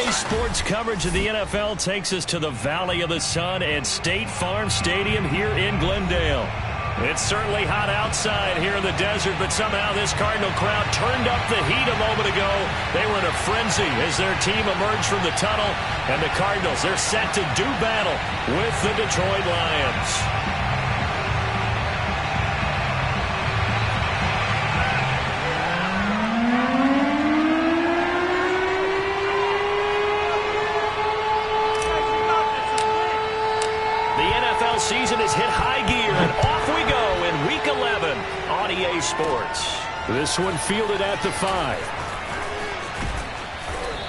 Today's sports coverage of the NFL takes us to the Valley of the Sun at State Farm Stadium here in Glendale. It's certainly hot outside here in the desert, but somehow this Cardinal crowd turned up the heat a moment ago. They were in a frenzy as their team emerged from the tunnel, and the Cardinals, they're set to do battle with the Detroit Lions. Season has hit high gear, and off we go in Week 11 on EA Sports. This one fielded at the 5.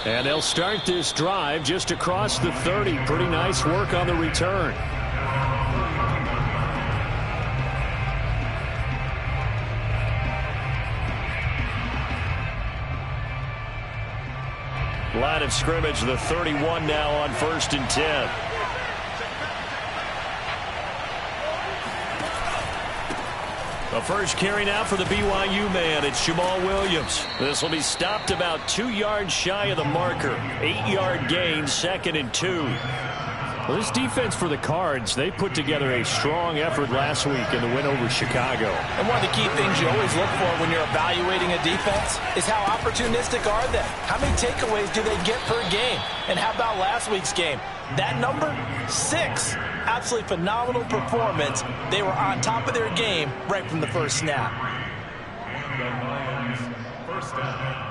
And they'll start this drive just across the 30. Pretty nice work on the return. Line of scrimmage, the 31 now on 1st and 10. The first carry now for the BYU man. It's Jamal Williams. This will be stopped about 2 yards shy of the marker. 8-yard gain, 2nd and 2. Well, this defense for the Cards, they put together a strong effort last week in the win over Chicago. And one of the key things you always look for when you're evaluating a defense is how opportunistic are they? How many takeaways do they get per game? And how about last week's game? That number, 6. Absolutely phenomenal performance. They were on top of their game right from the first snap. First down.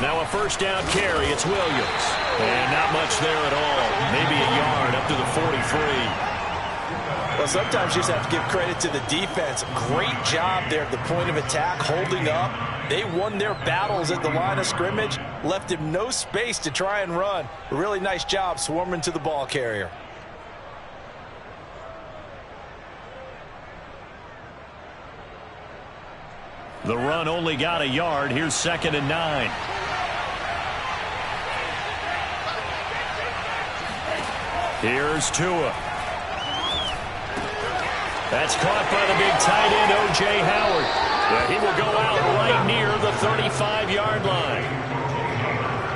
Now a first down carry. It's Williams. And not much there at all. Maybe a yard up to the 43. Well, sometimes you just have to give credit to the defense. Great job there at the point of attack, holding up. They won their battles at the line of scrimmage, left him no space to try and run. A really nice job swarming to the ball carrier. The run only got a yard. Here's 2nd and 9. Here's Tua. That's caught by the big tight end, O.J. Howard. Yeah, he will go out right near the 35-yard line.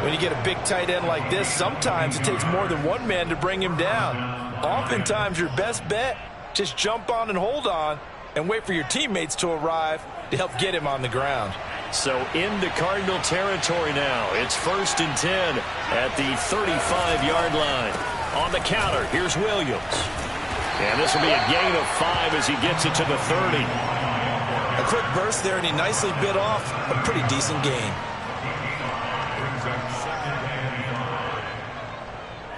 When you get a big tight end like this, sometimes it takes more than one man to bring him down. Oftentimes, your best bet, just jump on and hold on and wait for your teammates to arrive to help get him on the ground. So into Cardinal territory now. It's 1st and 10 at the 35-yard line. On the counter, here's Williams. And this will be a gain of 5 as he gets it to the 30. A quick burst there, and he nicely bit off a pretty decent gain.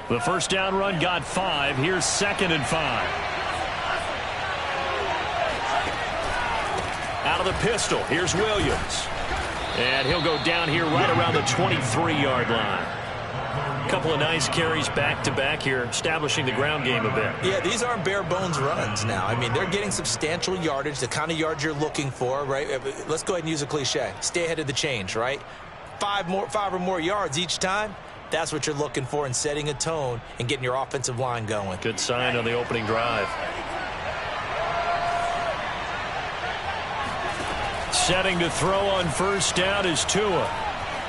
The first down run got 5. Here's 2nd and 5. Out of the pistol, here's Williams. And he'll go down here right around the 23-yard line. A couple of nice carries back-to-back here, establishing the ground game a bit. Yeah, these aren't bare-bones runs now. I mean, they're getting substantial yardage, the kind of yards you're looking for, right? Let's go ahead and use a cliche. Stay ahead of the change, right? 5 or more yards each time. That's what you're looking for in setting a tone and getting your offensive line going. Good sign on the opening drive. Setting to throw on first down is Tua.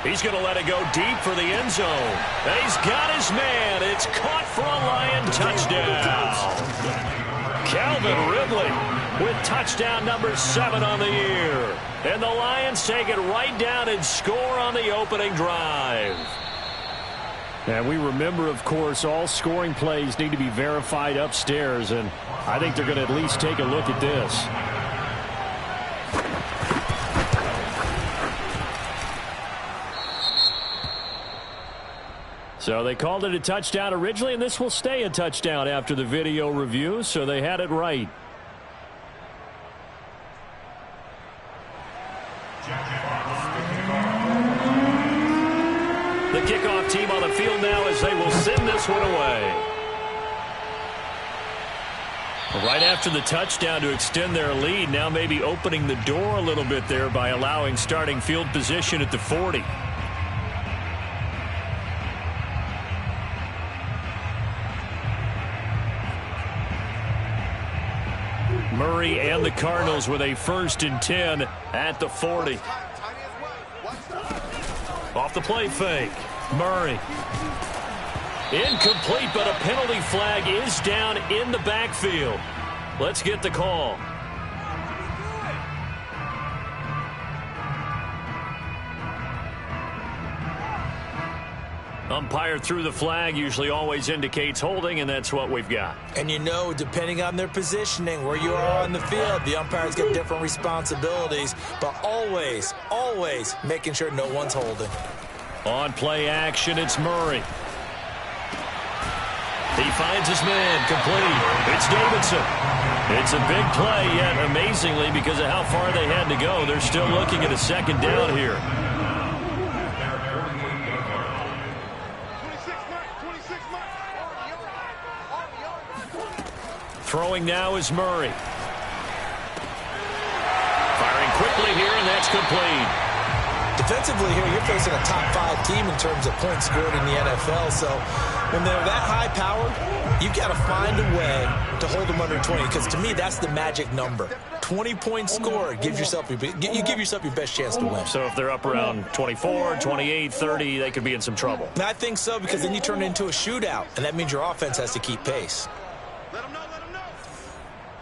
He's going to let it go deep for the end zone. And he's got his man. It's caught for a Lion touchdown. Calvin Ridley with touchdown number 7 on the year. And the Lions take it right down and score on the opening drive. And we remember, of course, all scoring plays need to be verified upstairs. And I think they're going to at least take a look at this. So they called it a touchdown originally, and this will stay a touchdown after the video review, so they had it right. The kickoff team on the field now as they will send this one away. Right after the touchdown to extend their lead, now maybe opening the door a little bit there by allowing starting field position at the 40. Murray and the Cardinals with a 1st and 10 at the 40. Off the play fake. Murray. Incomplete, but a penalty flag is down in the backfield. Let's get the call. Umpire threw the flag, usually always indicates holding, and that's what we've got. And you know, depending on their positioning, where you are on the field, the umpires get different responsibilities, but always, always making sure no one's holding. On play action, it's Murray. He finds his man, complete. It's Davidson. It's a big play, yet amazingly, because of how far they had to go, they're still looking at a 2nd down here. Throwing now is Murray. Firing quickly here, and that's complete. Defensively here, you're facing a top 5 team in terms of points scored in the NFL. So when they're that high-powered, you've got to find a way to hold them under 20. Because to me, that's the magic number. 20 points scored gives yourself you give yourself your best chance to win. So if they're up around 24, 28, 30, they could be in some trouble. And I think so, because then you turn it into a shootout, and that means your offense has to keep pace. Let them know, let them know.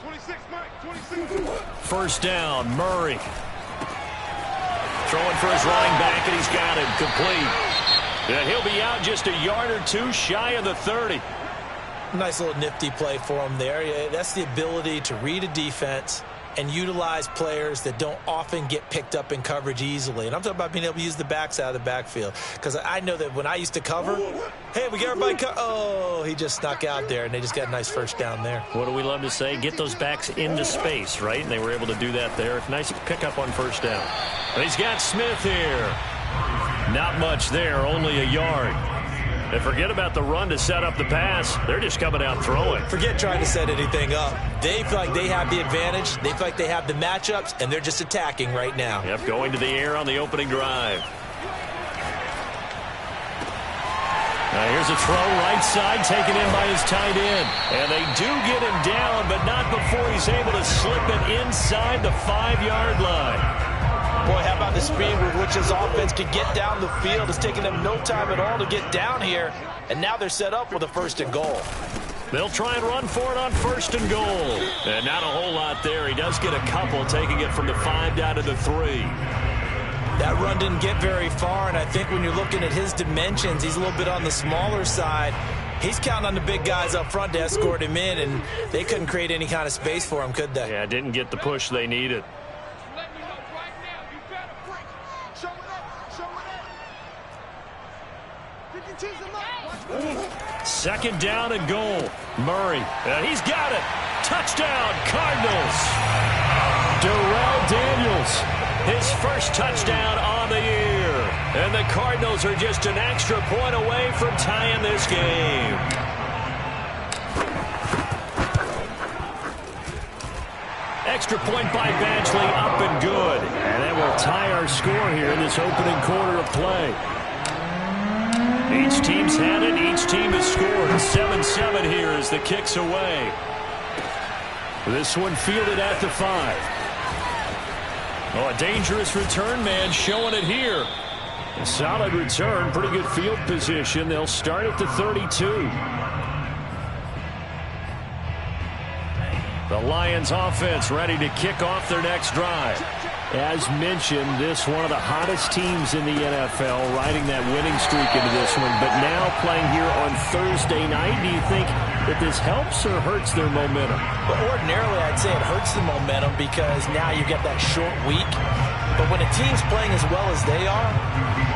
26, Mike, 26. 1st down, Murray. Throwing for his running back, and he's got him complete. And he'll be out just a yard or 2 shy of the 30. Nice little nifty play for him there. Yeah, that's the ability to read a defense and utilize players that don't often get picked up in coverage easily. And I'm talking about being able to use the backs out of the backfield. Because I know that when I used to cover, hey, we got everybody oh, he just snuck out there, and they just got a nice 1st down there. What do we love to say? Get those backs into space, right? And they were able to do that there. Nice pickup on 1st down. And he's got Smith here. Not much there, only a yard. And forget about the run to set up the pass. They're just coming out throwing. Forget trying to set anything up. They feel like they have the advantage. They feel like they have the matchups, and they're just attacking right now. Yep, going to the air on the opening drive. Now here's a throw right side, taken in by his tight end. And they do get him down, but not before he's able to slip it inside the 5-yard line. Boy, how about the speed with which his offense could get down the field? It's taken them no time at all to get down here, and now they're set up with a 1st and goal. They'll try and run for it on 1st and goal. And not a whole lot there. He does get a couple, taking it from the 5 down to the 3. That run didn't get very far, and I think when you're looking at his dimensions, he's a little bit on the smaller side. He's counting on the big guys up front to escort him in, and they couldn't create any kind of space for him, could they? Yeah, didn't get the push they needed. 2nd down and goal. Murray, and he's got it. Touchdown, Cardinals. Darrell Daniels, his 1st touchdown on the year. And the Cardinals are just an extra point away from tying this game. Extra point by Badgley, up and good. And that will tie our score here in this opening quarter of play. Each team's had it. Each team has scored. 7-7 here as the kick's away. This one fielded at the 5. Oh, a dangerous return man showing it here. A solid return. Pretty good field position. They'll start at the 32. The Lions offense ready to kick off their next drive. As mentioned, this one of the hottest teams in the NFL, riding that winning streak into this one, but now playing here on Thursday night. Do you think that this helps or hurts their momentum? Well, ordinarily, I'd say it hurts the momentum because now you get that short week. But when a team's playing as well as they are,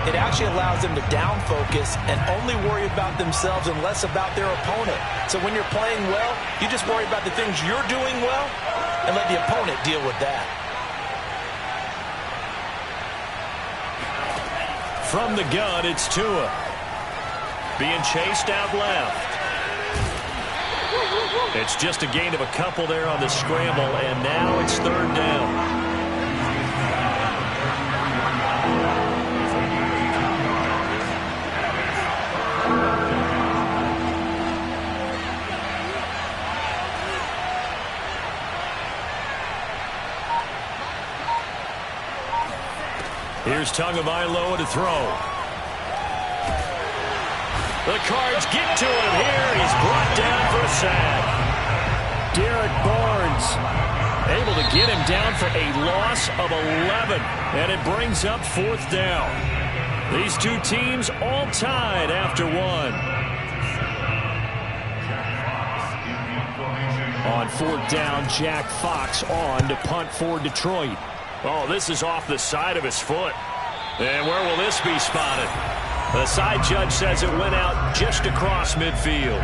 it actually allows them to down focus and only worry about themselves and less about their opponent. So when you're playing well, you just worry about the things you're doing well and let the opponent deal with that. From the gun, it's Tua. Being chased out left. It's just a gain of a couple there on the scramble, and now it's 3rd down. Here's Tagovailoa to throw. The Cards get to him here. He's brought down for a sack. Derek Barnes able to get him down for a loss of 11. And it brings up 4th down. These two teams all tied after one. On 4th down, Jack Fox on to punt for Detroit. Oh, this is off the side of his foot. And where will this be spotted? The side judge says it went out just across midfield.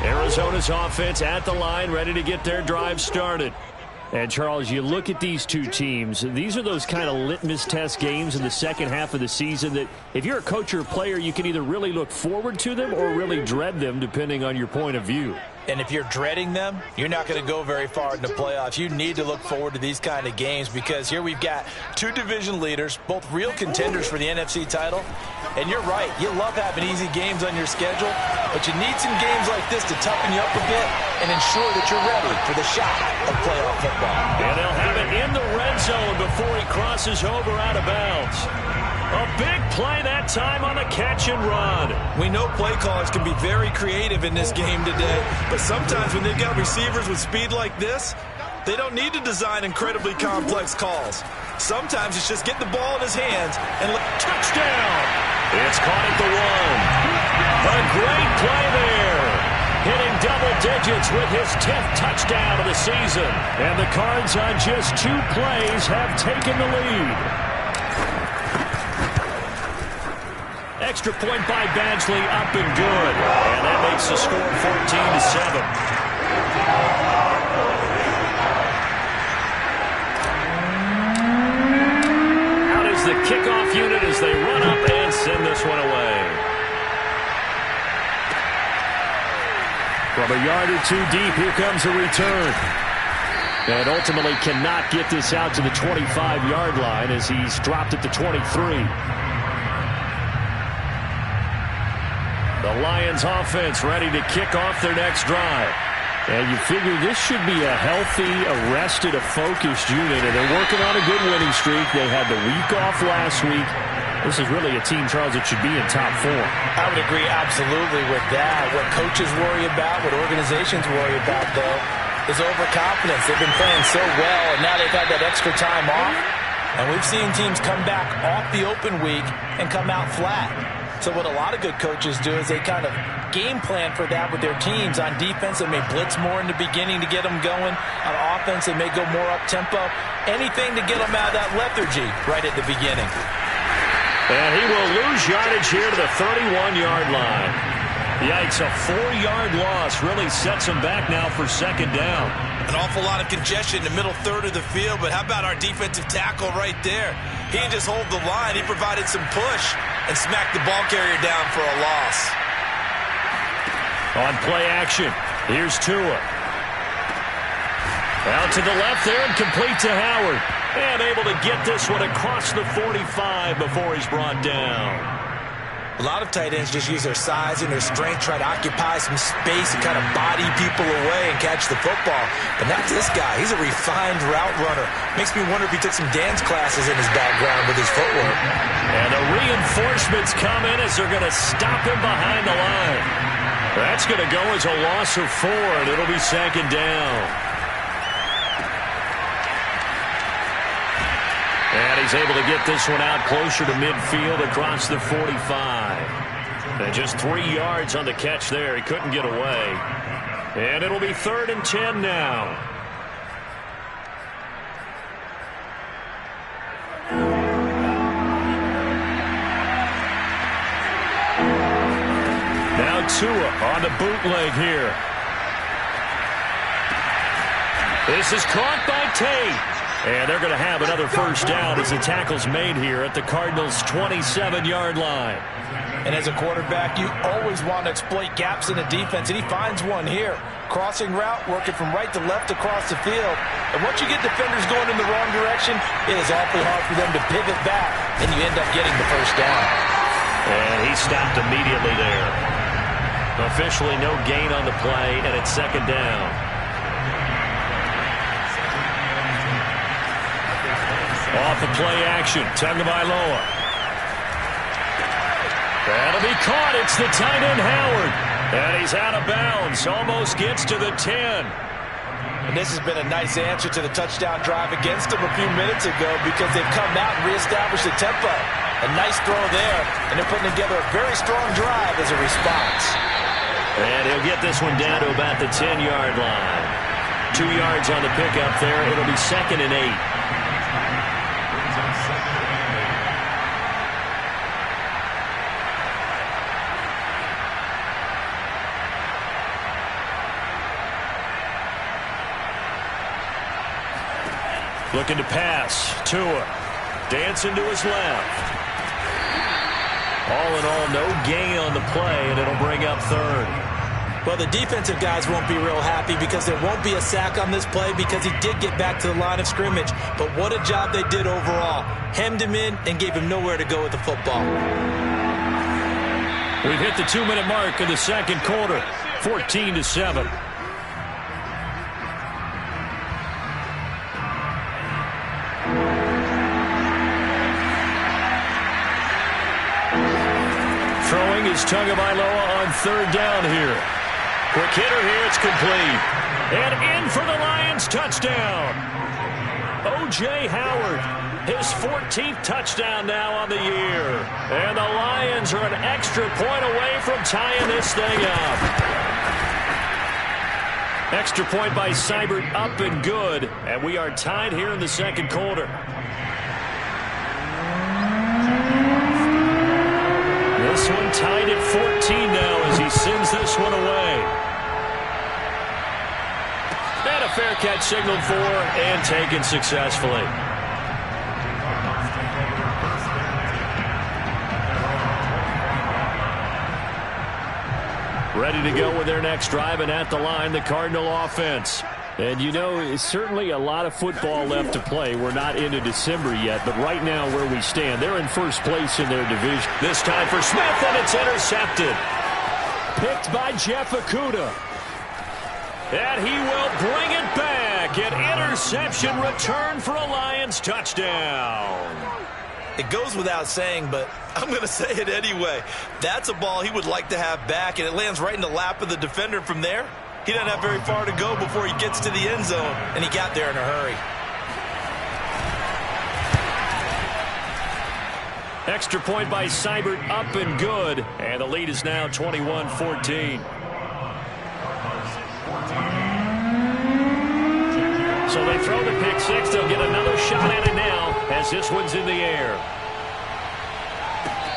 Arizona's offense at the line, ready to get their drive started. And, Charles, you look at these two teams, these are those kind of litmus test games in the second half of the season that if you're a coach or a player, you can either really look forward to them or really dread them, depending on your point of view. And if you're dreading them, you're not going to go very far in the playoffs. You need to look forward to these kind of games because here we've got two division leaders, both real contenders for the NFC title. And you're right, you love having easy games on your schedule, but you need some games like this to toughen you up a bit and ensure that you're ready for the shot of playoff football. And they'll have it in the red zone before he crosses over out of bounds. A big play that time on the catch and run. We know play callers can be very creative in this game today, but sometimes when they've got receivers with speed like this, they don't need to design incredibly complex calls. Sometimes it's just get the ball in his hands and touchdown. It's caught at the 1. A great play there. Hitting double digits with his 10th touchdown of the season. And the Cards on just 2 plays have taken the lead. Extra point by Badgley, up and good. And that makes the score 14-7. Out is the kickoff unit as they run up and send this one away. From a yard or 2 deep, here comes a return. And ultimately cannot get this out to the 25-yard line as he's dropped at the 23. The Lions offense ready to kick off their next drive. And you figure this should be a healthy, arrested, a focused unit. And they're working on a good winning streak. They had the week off last week. This is really a team, Charles, that should be in top 4. I would agree absolutely with that. What coaches worry about, what organizations worry about, though, is overconfidence. They've been playing so well, and now they've had that extra time off. And we've seen teams come back off the open week and come out flat. So what a lot of good coaches do is they kind of game plan for that with their teams. On defense, they may blitz more in the beginning to get them going. On offense, they may go more up-tempo. Anything to get them out of that lethargy right at the beginning. And he will lose yardage here to the 31-yard line. Yikes, a 4-yard loss really sets him back now for 2nd down. An awful lot of congestion in the middle third of the field, but how about our defensive tackle right there? He didn't just hold the line, he provided some push and smacked the ball carrier down for a loss. On play action, here's Tua. Out to the left there and complete to Howard. And able to get this one across the 45 before he's brought down. A lot of tight ends just use their size and their strength, try to occupy some space and kind of body people away and catch the football. But not this guy. He's a refined route runner. Makes me wonder if he took some dance classes in his background with his footwork. And the reinforcements come in as they're going to stop him behind the line. That's going to go as a loss of 4, and it'll be 2nd down. And he's able to get this one out closer to midfield across the 45. And just 3 yards on the catch there. He couldn't get away. And it'll be 3rd and 10 now. Now Tua on the bootleg here. This is caught by Tate. And they're going to have another 1st down as the tackle's made here at the Cardinals' 27-yard line. And as a quarterback, you always want to exploit gaps in the defense, and he finds one here. Crossing route, working from right to left across the field. And once you get defenders going in the wrong direction, it is awfully hard for them to pivot back, and you end up getting the 1st down. And he stopped immediately there. Officially no gain on the play, and it's 2nd down. off of play action. Tagovailoa. That'll be caught. It's the tight end, Howard. And he's out of bounds. Almost gets to the 10. And this has been a nice answer to the touchdown drive against them a few minutes ago because they've come out and reestablished the tempo. A nice throw there, and they're putting together a very strong drive as a response. And he'll get this one down to about the 10-yard line. 2 yards on the pickup there. It'll be 2nd and 8. Looking to pass. Tua dancing to his left. All in all, no gain on the play, and it'll bring up 3rd. Well, the defensive guys won't be real happy because there won't be a sack on this play because he did get back to the line of scrimmage. But what a job they did overall. Hemmed him in and gave him nowhere to go with the football. We've hit the 2-minute mark of the second quarter. 14-7. Throwing is Tagovailoa on 3rd down here. Quick hitter here, it's complete. And in for the Lions, touchdown. O.J. Howard, his 14th touchdown now on the year. And the Lions are an extra point away from tying this thing up. Extra point by Seibert, up and good. And we are tied here in the second quarter. This one tied at 14 now as he sends this one away. And a fair catch signaled for and taken successfully. Ready to go with their next drive, and at the line, the Cardinal offense. And, you know, it's certainly a lot of football left to play. We're not into December yet, but right now where we stand, they're in first place in their division. This time for Smith, and it's intercepted. Picked by Jeff Okudah. And he will bring it back. An interception return for a Lions touchdown. It goes without saying, but I'm going to say it anyway. That's a ball he would like to have back, and it lands right in the lap of the defender from there. He doesn't have very far to go before he gets to the end zone, and he got there in a hurry. Extra point by Seibert, up and good. And the lead is now 21-14. So they throw the pick six. They'll get another shot at it now as this one's in the air.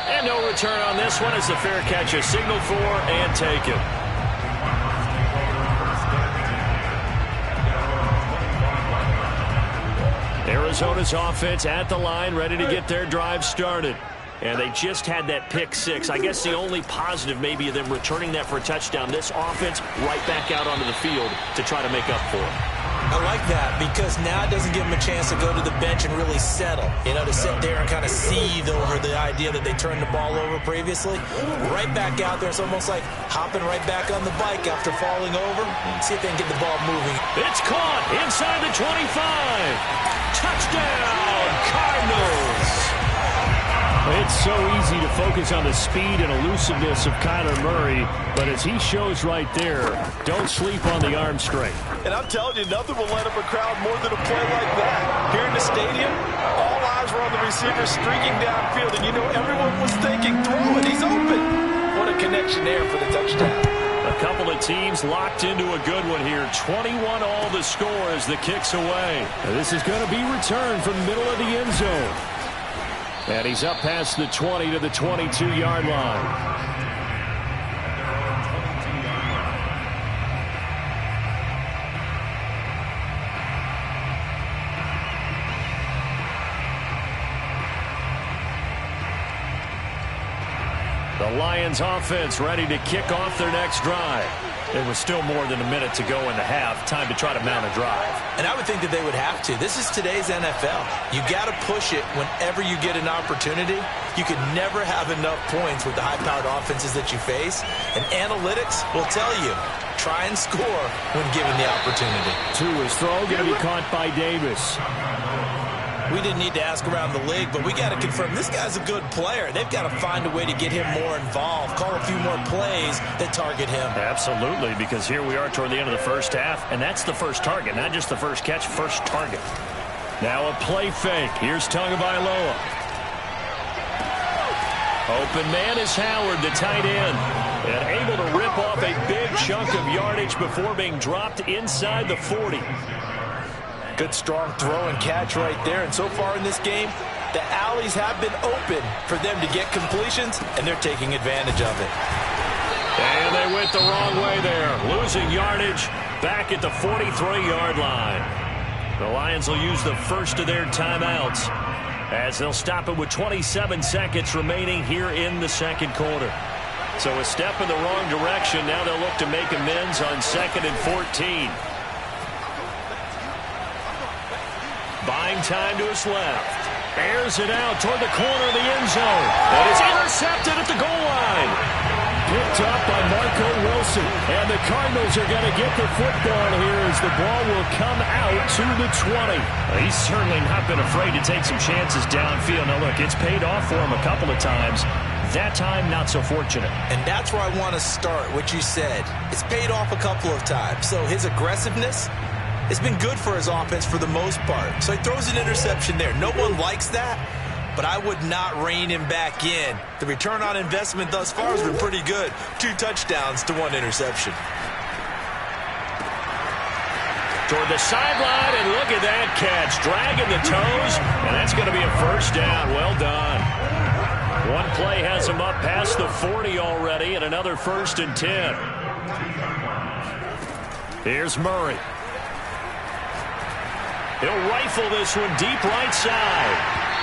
And no return on this one as the fair catch is signaled for and taken. Arizona's offense at the line, ready to get their drive started. And they just had that pick six. I guess the only positive maybe of them returning that for a touchdown. This offense right back out onto the field to try to make up for it. I like that because now it doesn't give them a chance to go to the bench and really settle. You know, to sit there and kind of seethe over the idea that they turned the ball over previously. Right back out there. It's almost like hopping right back on the bike after falling over. See if they can get the ball moving. It's caught inside the 25. Touchdown, Cardinals. It's so easy to focus on the speed and elusiveness of Kyler Murray, but as he shows right there, don't sleep on the arm strength. And I'm telling you, nothing will light up a crowd more than a play like that. Here in the stadium, all eyes were on the receiver streaking downfield, and you know everyone was thinking, throw it, he's open. What a connection there for the touchdown. A couple of teams locked into a good one here. 21 all the score as the kick's away. And this is going to be returned from the middle of the end zone. And he's up past the 20 to the 22-yard line. The Lions offense ready to kick off their next drive. There was still more than a minute to go in the half. Time to try to mount a drive. And I would think that they would have to. This is today's NFL. You got to push it whenever you get an opportunity. You could never have enough points with the high-powered offenses that you face. And analytics will tell you, try and score when given the opportunity. To his throw, going to be caught by Davis. We didn't need to ask around the league, but we got to confirm this guy's a good player. They've got to find a way to get him more involved, call a few more plays that target him. Absolutely, because here we are toward the end of the first half, and that's the first target, not just the first catch, first target. Now a play fake. Here's Tagovailoa. Open man is Howard, the tight end, and able to rip off a big chunk of yardage before being dropped inside the 40. Good strong throw and catch right there. And so far in this game, the alleys have been open for them to get completions, and they're taking advantage of it. And they went the wrong way there, losing yardage back at the 43-yard line. The Lions will use the first of their timeouts as they'll stop it with 27 seconds remaining here in the second quarter. So a step in the wrong direction. Now they'll look to make amends on 2nd and 14. Buying time to his left. Airs it out toward the corner of the end zone. And it's intercepted at the goal line. Picked up by Marco Wilson. And the Cardinals are going to get the football here as the ball will come out to the 20. He's certainly not been afraid to take some chances downfield. Now, look, it's paid off for him a couple of times. That time, not so fortunate. And that's where I want to start, what you said. It's paid off a couple of times. So his aggressiveness, it's been good for his offense for the most part. So he throws an interception there. No one likes that, but I would not rein him back in. The return on investment thus far has been pretty good. 2 touchdowns to 1 interception. Toward the sideline, and look at that catch. Dragging the toes, and that's going to be a first down. Well done. One play has him up past the 40 already, and another 1st and 10. Here's Murray. He'll rifle this one deep right side.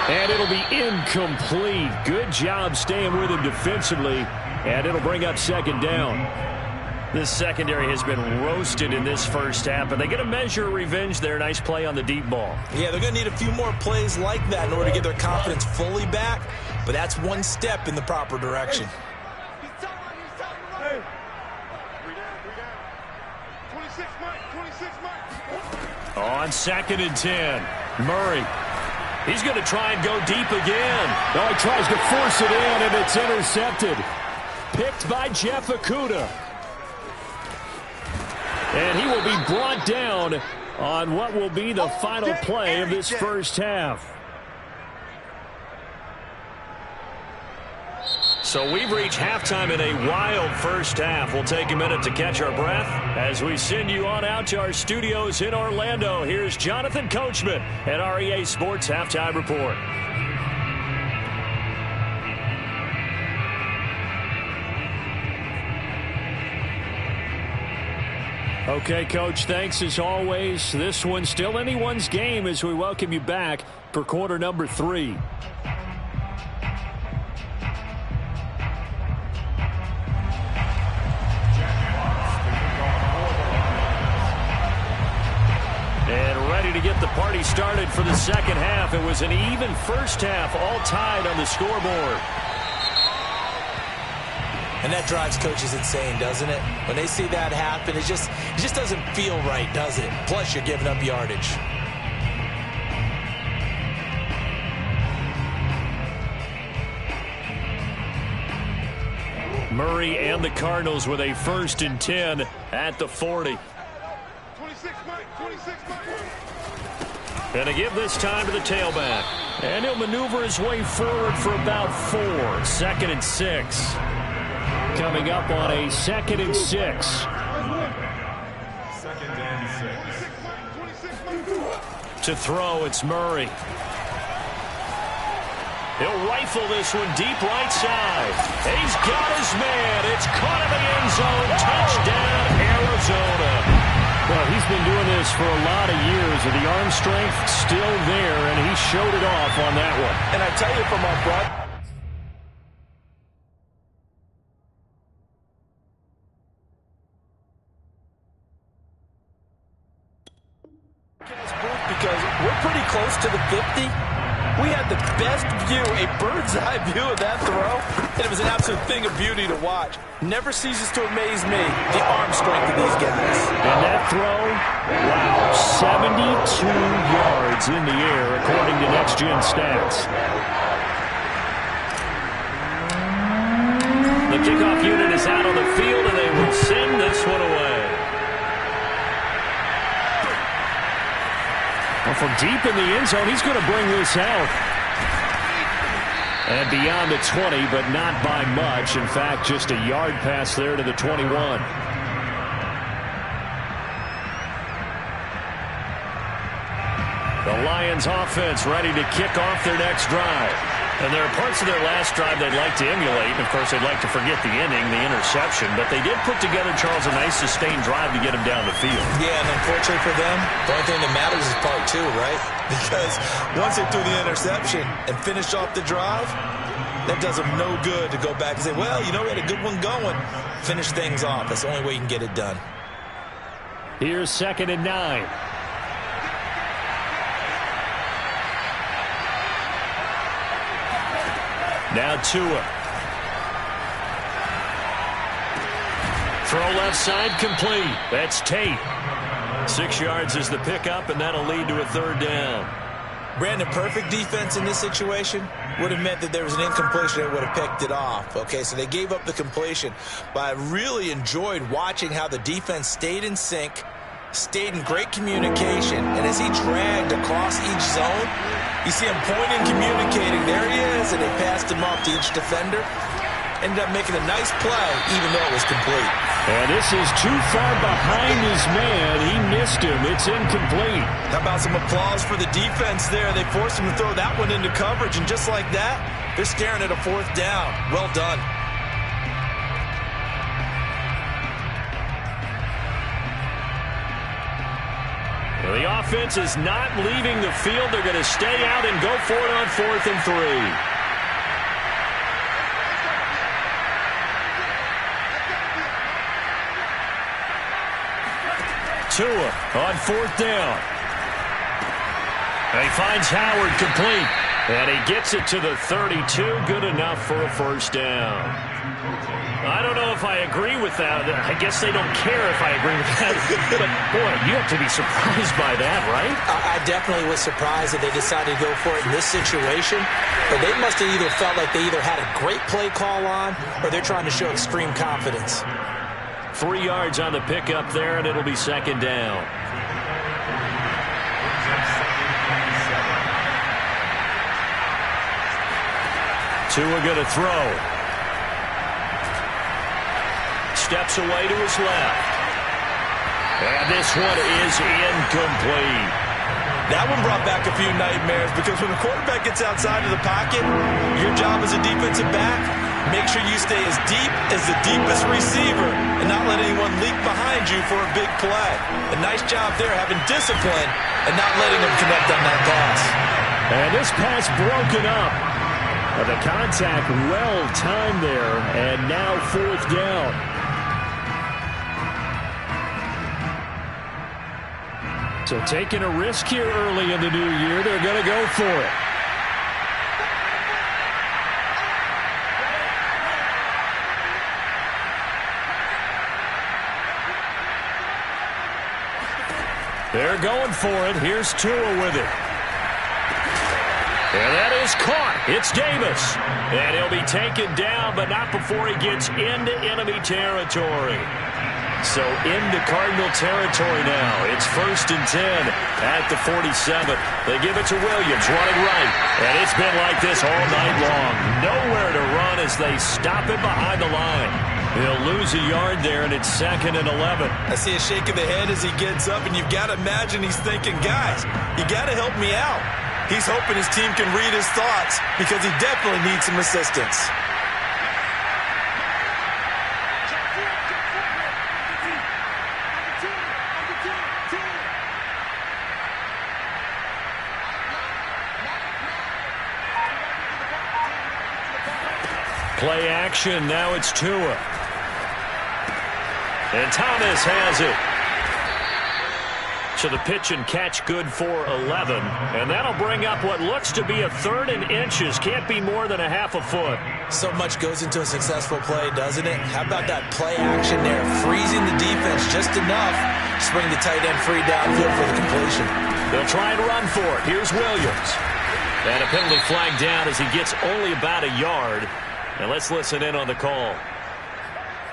And it'll be incomplete. Good job staying with him defensively. And it'll bring up 2nd down. This secondary has been roasted in this first half, but they get a measure of revenge there. Nice play on the deep ball. Yeah, they're going to need a few more plays like that in order to get their confidence fully back. But that's one step in the proper direction. Hey. 26, Mike. 26, Mike. On 2nd and 10, Murray. He's going to try and go deep again. Oh, he tries to force it in, and it's intercepted. Picked by Jeff Okudah. And he will be brought down on what will be the final play of this first half. So we've reached halftime in a wild first half. We'll take a minute to catch our breath as we send you on out to our studios in Orlando. Here's Jonathan Coachman at REA Sports Halftime Report. Okay, Coach, thanks as always. This one's still anyone's game as we welcome you back for quarter number 3. And ready to get the party started for the second half. It was an even first half, all tied on the scoreboard. And that drives coaches insane, doesn't it? When they see that happen, it just doesn't feel right, does it? Plus, you're giving up yardage. Murray and the Cardinals with a 1st and 10 at the 40. 26, Mike. 26, Mike. And to give this time to the tailback. And he'll maneuver his way forward for about 4. 2nd and 6. Coming up on a 2nd and 6. 2nd and 6. To throw, it's Murray. He'll rifle this one deep right side. He's got his man. It's caught in the end zone. Touchdown, Arizona. Well, he's been doing this for a lot of years, and the arm strength still there, and he showed it off on that one. And I tell you from our broad. Because we're pretty close to the 50. We had the best view, a bird's-eye view of that throw, and it was an absolute thing of beauty to watch. Never ceases to amaze me, the arm strength of these guys. And that throw, wow, 72 yards in the air, according to Next Gen Stats. The kickoff unit is out on the field, and they will send this one away. Well, from deep in the end zone, he's going to bring this out. And beyond the 20, but not by much. In fact, just a yard pass there to the 21. The Lions offense ready to kick off their next drive. And there are parts of their last drive they'd like to emulate. And, of course, they'd like to forget the ending, the interception. But they did put together, Charles, a nice sustained drive to get him down the field. Yeah, and unfortunately for them, the only thing that matters is part two, right? Because once they threw the interception and finished off the drive, that does them no good to go back and say, well, you know, we had a good one going. Finish things off. That's the only way you can get it done. Here's 2nd and 9. Now Tua. Throw left side complete. That's Tate. 6 yards is the pickup, and that'll lead to a 3rd down. Brandon, perfect defense in this situation would have meant that there was an incompletion that would have picked it off. Okay, so they gave up the completion. But I really enjoyed watching how the defense stayed in sync, stayed in great communication, and as he dragged across each zone, you see him pointing, communicating. There he is, and they passed him off to each defender. Ended up making a nice play, even though it was complete. And this is too far behind his man. He missed him. It's incomplete. How about some applause for the defense there? They forced him to throw that one into coverage, and just like that, they're staring at a 4th down. Well done. Well, the offense is not leaving the field. They're going to stay out and go for it on 4th and 3. Tua on 4th down. And he finds Howard complete. And he gets it to the 32. Good enough for a 1st down. I don't know if I agree with that. I guess they don't care if I agree with that. But, boy, you have to be surprised by that, right? I definitely was surprised that they decided to go for it in this situation. But they must have either felt like they either had a great play call on or they're trying to show extreme confidence. 3 yards on the pickup there, and it'll be 2nd down. Tua going to throw. Steps away to his left. And this one is incomplete. That one brought back a few nightmares because when the quarterback gets outside of the pocket, your job as a defensive back, make sure you stay as deep as the deepest receiver and not let anyone leak behind you for a big play. A nice job there having discipline and not letting them connect on that pass. And this pass broken up. The contact well timed there, and now 4th down. So taking a risk here early in the new year, they're going to go for it. They're going for it. Here's Tua with it. And that is caught. It's Davis. And he'll be taken down, but not before he gets into enemy territory. So into Cardinal territory now. It's 1st and 10 at the 47. They give it to Williams, running right. And it's been like this all night long. Nowhere to run as they stop it behind the line. He'll lose a yard there, and it's 2nd and 11. I see a shake of the head as he gets up, and you've got to imagine he's thinking, guys, you got to help me out. He's hoping his team can read his thoughts because he definitely needs some assistance. Play action. Now it's Tua. And Thomas has it. So the pitch and catch good for 11. And that'll bring up what looks to be a 3rd and inches. Can't be more than a half a foot. So much goes into a successful play, doesn't it? How about that play action there? Freezing the defense just enough to bring the tight end free downfield for the completion. They'll try and run for it. Here's Williams. And a penalty flag down as he gets only about a yard. Now let's listen in on the call.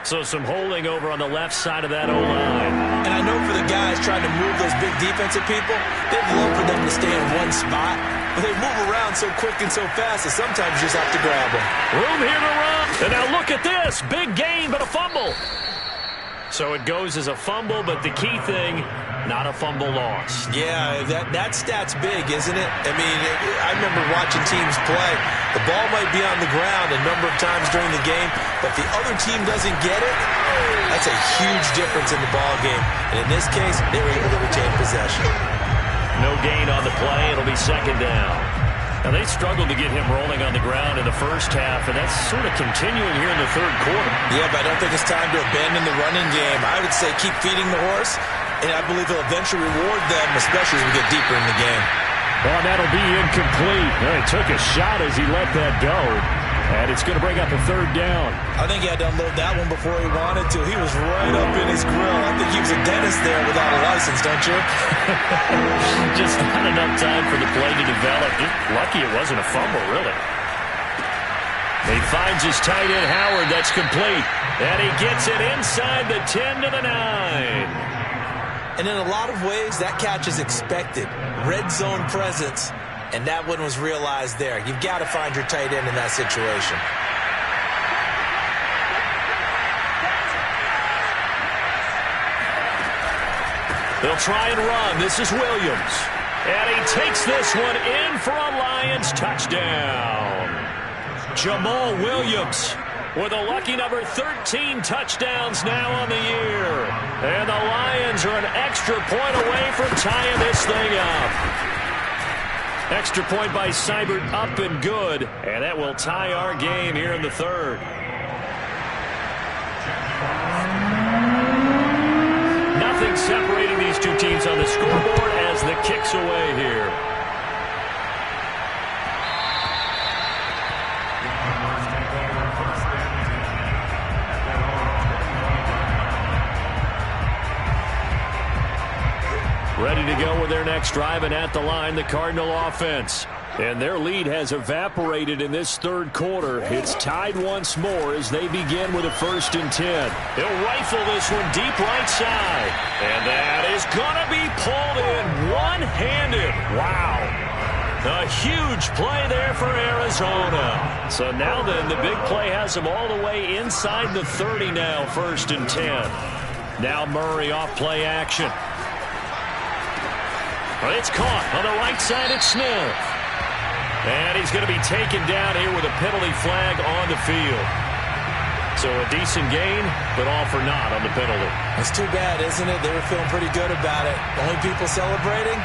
So some holding over on the left side of that O-line. And I know for the guys trying to move those big defensive people, they'd love for them to stay in one spot. But they move around so quick and so fast that sometimes you just have to grab them. Room here to run. And now look at this. Big gain, but a fumble. So it goes as a fumble, but the key thing, not a fumble lost. Yeah, that stat's big, isn't it? I mean, I remember watching teams play. The ball might be on the ground a number of times during the game, but if the other team doesn't get it, that's a huge difference in the ball game. And in this case, they were able to retain possession. No gain on the play. It'll be 2nd down. Now, they struggled to get him rolling on the ground in the first half, and that's sort of continuing here in the 3rd quarter. Yeah, but I don't think it's time to abandon the running game. I would say keep feeding the horse, and I believe he'll eventually reward them, especially as we get deeper in the game. Well, that'll be incomplete. He took a shot as he let that go, and it's going to bring up a 3rd down. I think he had to unload that one before he wanted to. He was right up in his grill. I think he was a dentist there without a license, don't you? Just not enough time for the play to develop. Just lucky it wasn't a fumble, really. He finds his tight end, Howard. That's complete. And he gets it inside the 10 to the 9. And in a lot of ways, that catch is expected. Red zone presence. And that one was realized there. You've got to find your tight end in that situation. They'll try and run. This is Williams. And he takes this one in for a Lions touchdown. Jamal Williams with a lucky number 13 touchdowns now on the year. And the Lions are an extra point away from tying this thing up. Extra point by Seibert, up and good. And that will tie our game here in the 3rd. Nothing separating these two teams on the scoreboard as the kick's away here. Ready to go with their next drive, and at the line, the Cardinal offense. And their lead has evaporated in this 3rd quarter. It's tied once more as they begin with a 1st and 10. He'll rifle this one deep right side. And that is going to be pulled in one-handed. Wow. A huge play there for Arizona. So now then, the big play has them all the way inside the 30 now, 1st and 10. Now Murray off play action. It's caught on the right side. It's Smith. And he's going to be taken down here with a penalty flag on the field. So a decent gain, but all for naught on the penalty. It's too bad, isn't it? They were feeling pretty good about it. Only people celebrating,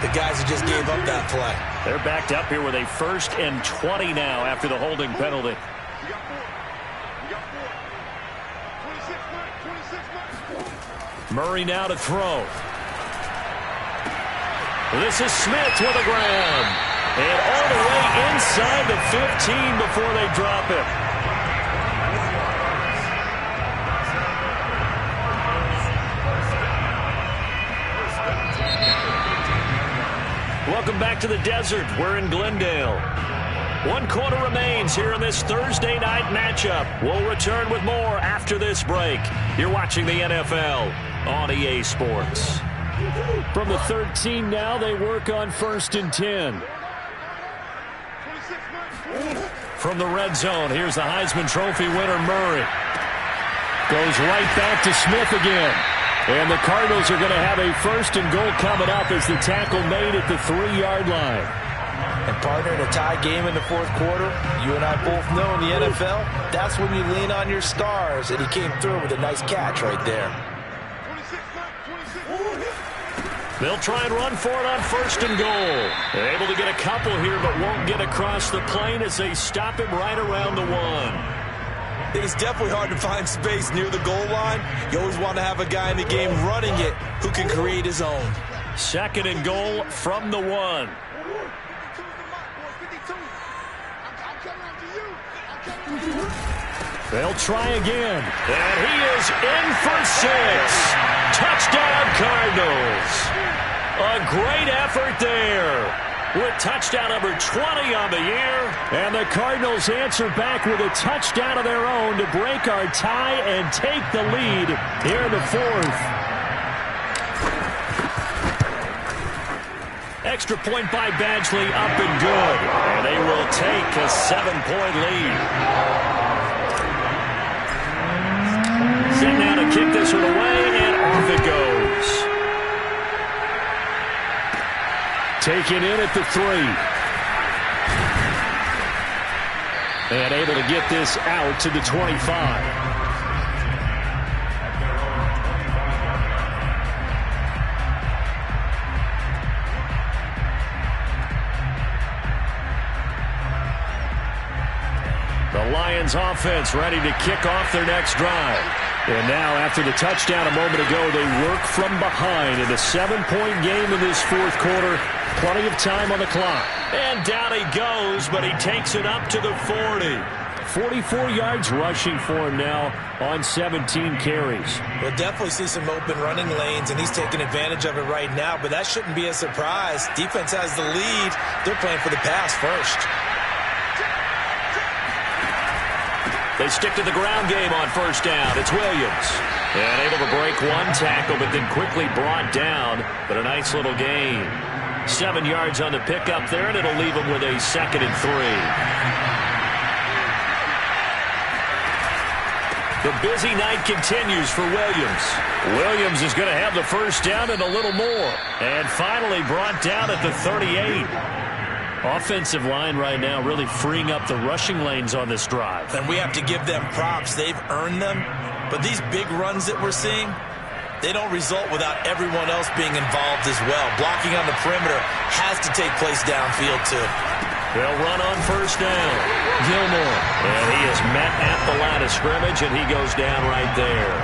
the guys who just gave up that play. They're backed up here with a 1st and 20 now after the holding penalty. Murray now to throw. This is Smith with a grab. And all the way inside the 15 before they drop it. Welcome back to the desert. We're in Glendale. 1 quarter remains here in this Thursday night matchup. We'll return with more after this break. You're watching the NFL on EA Sports. From the 13 now, they work on 1st and 10. From the red zone, here's the Heisman Trophy winner, Murray. Goes right back to Smith again. And the Cardinals are going to have a 1st and goal coming up as the tackle made at the 3-yard line. And partner, in a tie game in the 4th quarter, you and I both know in the NFL, that's when you lean on your stars. And he came through with a nice catch right there. They'll try and run for it on 1st and goal. They're able to get a couple here, but won't get across the plane as they stop him right around the 1. It's definitely hard to find space near the goal line. You always want to have a guy in the game running it who can create his own. Second and goal from the 1. 52's the mark, boys. 52. I'm coming after you. I'm coming after you. They'll try again. And he is in for 6. Touchdown, Cardinals. A great effort there. With touchdown number 20 on the year. And the Cardinals answer back with a touchdown of their own to break our tie and take the lead here in the 4th. Extra point by Badgley, up and good. And they will take a 7-point lead. Set now to kick this one away, and off it goes. Taken in at the 3. And able to get this out to the 25. The Lions offense ready to kick off their next drive. And now, after the touchdown a moment ago, they work from behind in a 7-point game in this 4th quarter. Plenty of time on the clock. And down he goes, but he takes it up to the 40. 44 yards rushing for him now on 17 carries. We'll definitely see some open running lanes, and he's taking advantage of it right now, but that shouldn't be a surprise. Defense has the lead. They're playing for the pass first. They stick to the ground game on first down. It's Williams. And able to break one tackle, but then quickly brought down. But a nice little gain. 7 yards on the pickup there, and it'll leave him with a 2nd and 3. The busy night continues for Williams. Williams is going to have the first down and a little more. And finally brought down at the 38. Offensive line right now really freeing up the rushing lanes on this drive. And we have to give them props. They've earned them. But these big runs that we're seeing, they don't result without everyone else being involved as well. Blocking on the perimeter has to take place downfield too. They'll run on first down. Gilmore. And he is met at the line of scrimmage, and he goes down right there.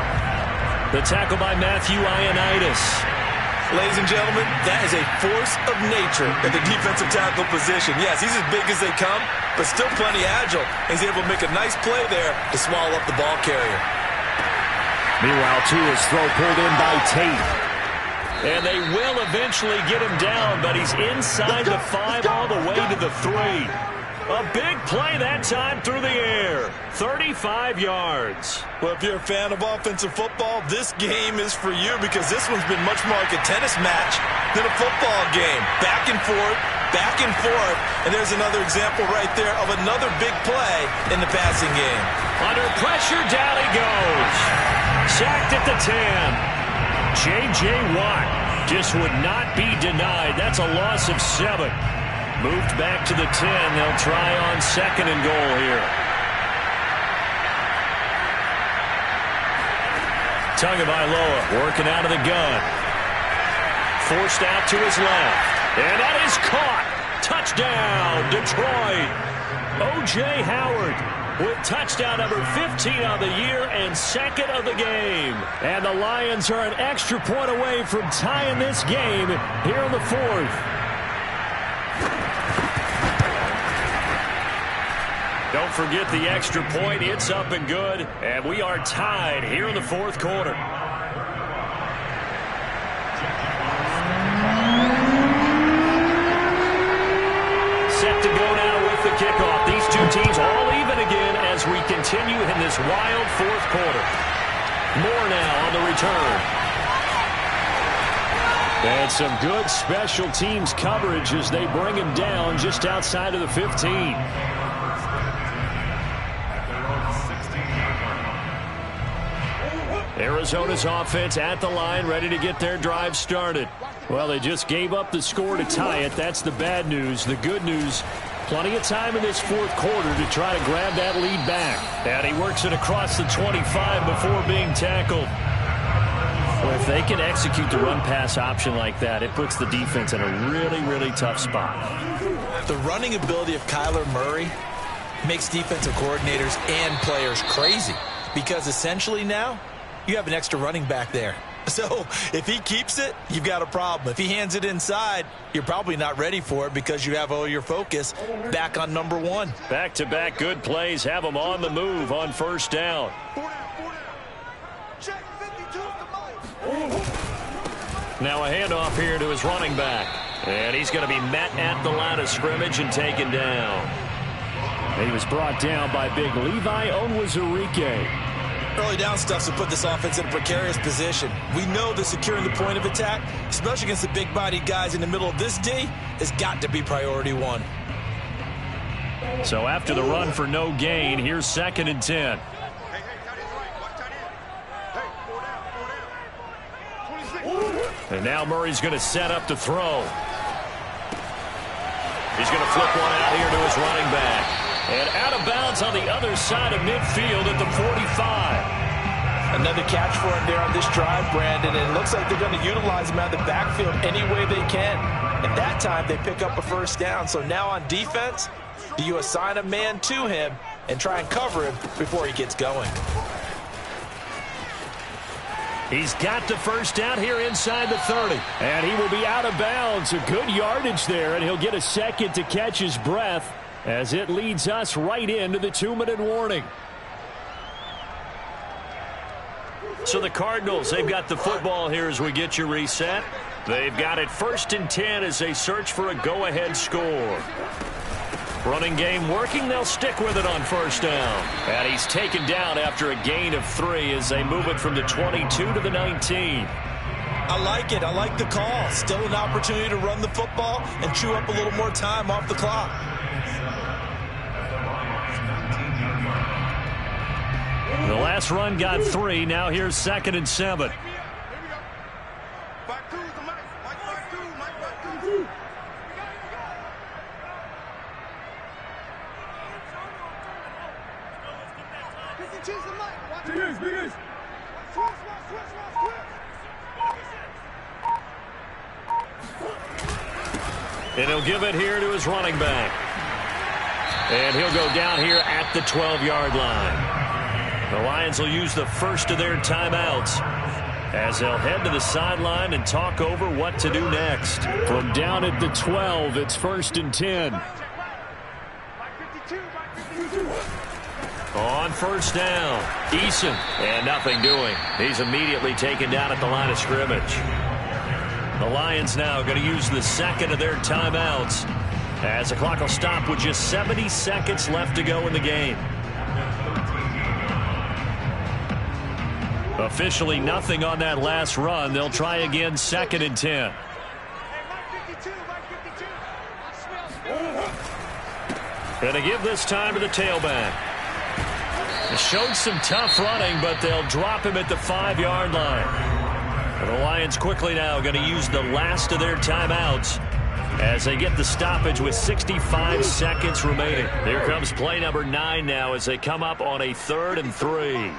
The tackle by Matthew Ioannidis. Ladies and gentlemen, that is a force of nature at the defensive tackle position. Yes, he's as big as they come, but still plenty agile. He's able to make a nice play there to swallow up the ball carrier. Meanwhile, Tua's throw pulled in by Tate. And they will eventually get him down, but he's inside the 5 all the way to the 3. A big play that time through the air. 35 yards. Well, if you're a fan of offensive football, this game is for you because this one's been much more like a tennis match than a football game. Back and forth, and there's another example right there of another big play in the passing game. Under pressure, down he goes. Sacked at the 10. J.J. Watt just would not be denied. That's a loss of 7. Moved back to the 10. They'll try on 2nd and goal here. Tagovailoa working out of the gun. Forced out to his left. And that is caught. Touchdown, Detroit. O.J. Howard with touchdown number 15 on the year and 2nd of the game. And the Lions are an extra point away from tying this game here in the 4th. Don't forget the extra point. It's up and good. And we are tied here in the 4th quarter. Set to go now with the kickoff. These two teams all even again as we continue in this wild 4th quarter. More now on the return. And some good special teams coverage as they bring him down just outside of the 15. Arizona's offense at the line, ready to get their drive started. Well, they just gave up the score to tie it. That's the bad news. The good news, plenty of time in this 4th quarter to try to grab that lead back. And he works it across the 25 before being tackled. Well, if they can execute the run-pass option like that, it puts the defense in a really, really tough spot. The running ability of Kyler Murray makes defensive coordinators and players crazy because essentially now, you have an extra running back there. So if he keeps it, you've got a problem. If he hands it inside, you're probably not ready for it because you have all your focus back on number one. Back-to-back good plays have him on the move on first down. Check 52's the most. Now a handoff here to his running back. And he's going to be met at the line of scrimmage and taken down. He was brought down by big Levi Onwuzurike. Early down stuff to put this offense in a precarious position. We know that securing the point of attack, especially against the big-bodied guys in the middle of this D, has got to be priority one. So after the run for no gain, here's 2nd and 10. Hey, tight end's right. Watch tight end. Hey, 4 down. 26. And now Murray's going to set up to throw. He's going to flip one out here to his running back. And out of bounds on the other side of midfield at the 45. Another catch for him there on this drive, Brandon, and it looks like they're going to utilize him out of the backfield any way they can. At that time, they pick up a first down. So now on defense, do you assign a man to him and try and cover him before he gets going? He's got the first down here inside the 30. And he will be out of bounds. A good yardage there, and he'll get a second to catch his breath as it leads us right into the 2-minute warning. So the Cardinals, they've got the football here as we get you reset. They've got it 1st and 10 as they search for a go-ahead score. Running game working, they'll stick with it on first down. And he's taken down after a gain of 3 as they move it from the 22 to the 19. I like it. I like the call. Still an opportunity to run the football and chew up a little more time off the clock. The last run got 3. Now here's 2nd and 7. Here we go. 5-2's the Mike. Mike 5-2. Mike 5-2. 52's the Mike. Watch it. Switch. And he'll give it here to his running back. And he'll go down here at the 12-yard line. The Lions will use the first of their timeouts as they'll head to the sideline and talk over what to do next. From down at the 12, it's 1st and 10. Mike 52. On first down, Eason, and nothing doing. He's immediately taken down at the line of scrimmage. The Lions now going to use the second of their timeouts as the clock will stop with just 70 seconds left to go in the game. Officially nothing on that last run. They'll try again 2nd and 10. Hey, Mike 52. Going to give this time to the tailback. They showed some tough running, but they'll drop him at the 5-yard line. And the Lions quickly now going to use the last of their timeouts as they get the stoppage with 65 seconds remaining. Here comes play number 9 now as they come up on a 3rd and 3.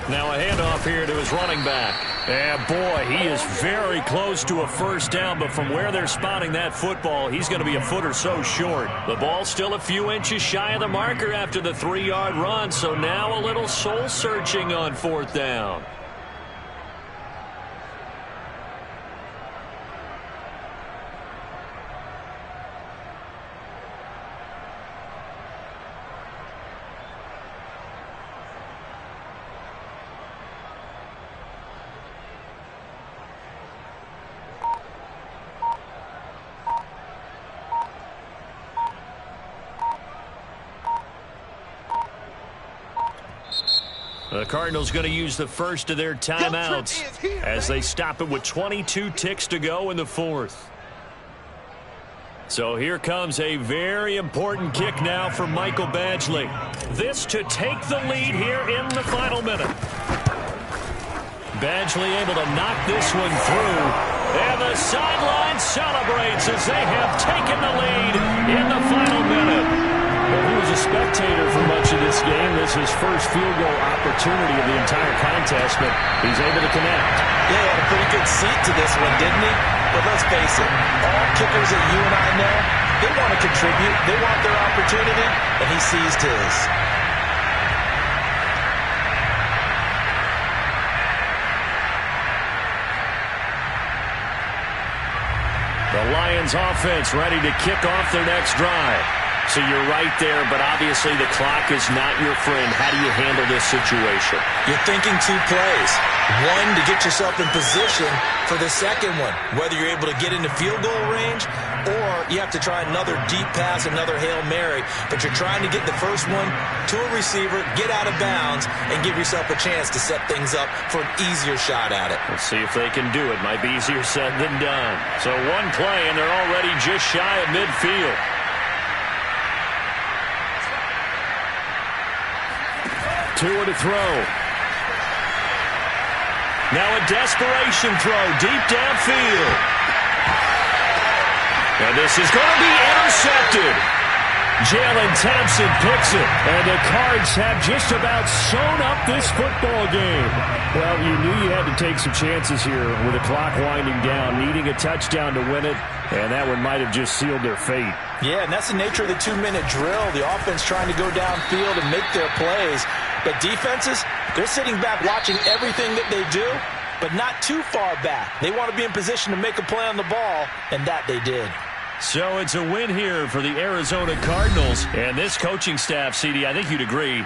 Now a handoff here to his running back. And boy, he is very close to a first down, but from where they're spotting that football, he's going to be a foot or so short. The ball still a few inches shy of the marker after the 3-yard run, so now a little soul searching on 4th down. The Cardinals going to use the first of their timeouts as they stop it with 22 ticks to go in the 4th. So here comes a very important kick now for Michael Badgley. This to take the lead here in the final minute. Badgley able to knock this one through. And the sideline celebrates as they have taken the lead in the final minute. Well, he was a spectator for much of this game. This is his first field goal opportunity of the entire contest, but he's able to connect. Yeah, he had a pretty good seat to this one, didn't he? But let's face it, all kickers that you and I know, they want to contribute. They want their opportunity, and he seized his. The Lions offense ready to kick off their next drive. So you're right there, but obviously the clock is not your friend. How do you handle this situation? You're thinking 2 plays. One, to get yourself in position for the second one, whether you're able to get into field goal range or you have to try another deep pass, another Hail Mary. But you're trying to get the first one to a receiver, get out of bounds, and give yourself a chance to set things up for an easier shot at it. Let's see if they can do it. Might be easier said than done. So one play, and they're already just shy of midfield. Tua to throw. Now a desperation throw deep downfield. And this is going to be intercepted. Jalen Thompson picks it. And the Cards have just about sewn up this football game. Well, you knew you had to take some chances here with the clock winding down, needing a touchdown to win it. And that one might have just sealed their fate. Yeah, and that's the nature of the 2-minute drill. The offense trying to go downfield and make their plays. But defenses, they're sitting back watching everything that they do, but not too far back. They want to be in position to make a play on the ball, and that they did. So it's a win here for the Arizona Cardinals. And this coaching staff, CD, I think you'd agree,